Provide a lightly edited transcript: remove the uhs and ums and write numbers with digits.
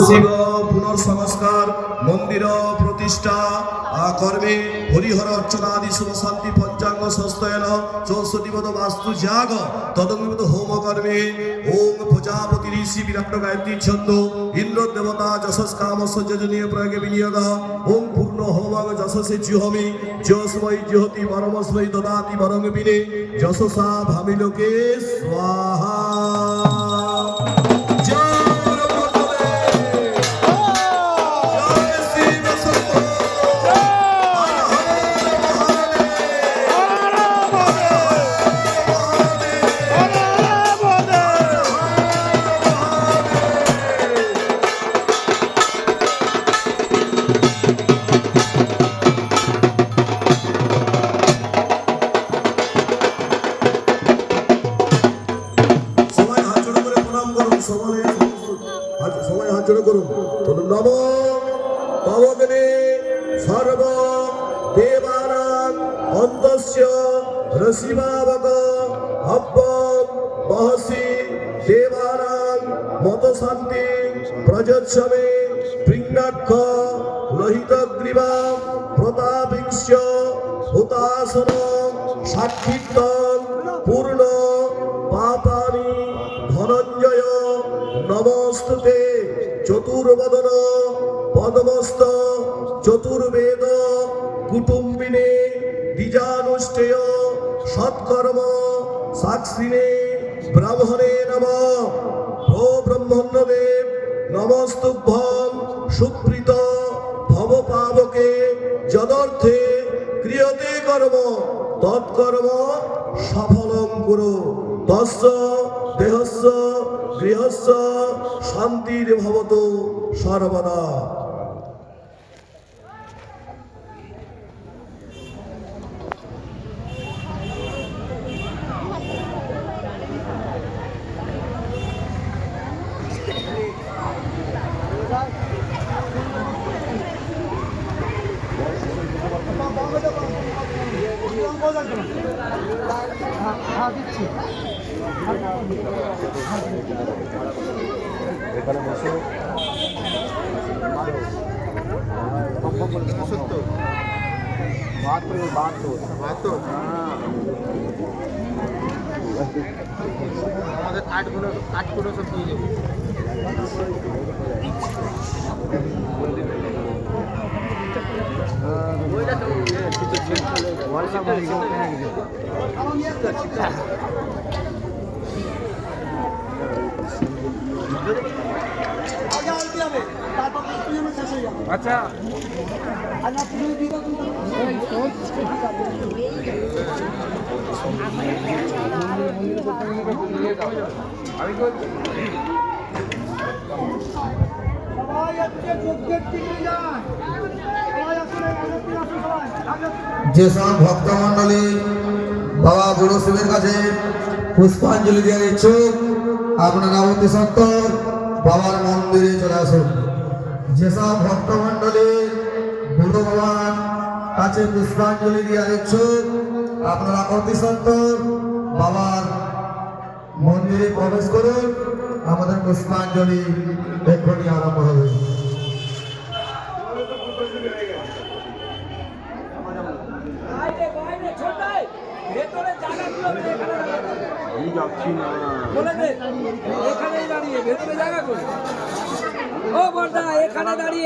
শিব পুনর্সংস্কার মন্দির প্রতিষ্ঠা কর্মে হরিহর অর্চনাদি শুভ শান্তি পঞ্চাঙ্গ সস্তয়ন 64 পদ বাস্তু যাগ তদঙ্গিত হোম কর্মে ওম প্রজাপতি ঋষি বিরাট গায়ত্রী ছন্দ ইন্দ্র দেবতা যশস কাম সজ্জনীয় প্রয়োগে বিনিয়োগ ওম পূর্ণ হোমং যশসে জুহমি যশময় জুহতি পরমস্মৈ দদাতি বরং বিনে যশসা ভামিলোকে স্বাহা। সবাই হাত জোড় করুন। নম পবনে সর্ব দেবানাং অন্তস্য ঋষিভাবক হব্বম মহসি দেবানাং মত শান্তি প্রযচ্ছমে বৃঙ্গাক্ষ লোহিত গ্রীবাম প্রতাপিংস্য হুতাসন সাক্ষিত্তম পূর্ণ পাপানি ধনঞ্জয় নমস্তুতে চতুর্বদন পদ্মস্ত চতুর্বেদ কুটুম্বিনে দ্বিজানুষ্ঠেয় সৎকর্ম সাক্ষিণে ব্রাহ্মণে নম ও ব্রহ্মণ্যদেব নমস্তুভ্যং সুপ্রীত ভবপাবকে যদর্থে ক্রিয়তে কর্ম তৎকর্ম সফলং কুরু তস্য দেহস্য গৃহস্য শান্তির ভবতু সর্বদা। এখানে বসে আমাদের কাঠগুলো সব দিয়ে যাবো। আচ্ছা যেসব ভক্তমন্ডলী বাবা বুড়ো শিবের কাছে পুষ্পাঞ্জলি দেওয়ার ইচ্ছুক আপনারা অতি সত্বর বাবার মন্দিরে চলে আসুন। যেসব ভক্তমন্ডলী বুড়ো বাবার কাছে পুষ্পাঞ্জলি দেওয়ার ইচ্ছুক আপনারা অতি সত্বর বাবার মন্দিরে প্রবেশ করুন। আমাদের পুষ্পাঞ্জলি এক্ষুনি আরম্ভ হবে। আমি যাচ্ছি না বলে দে এখানেই দাঁড়িয়ে ভেতরে জায়গা করে ও বড়দা এখানে দাঁড়িয়ে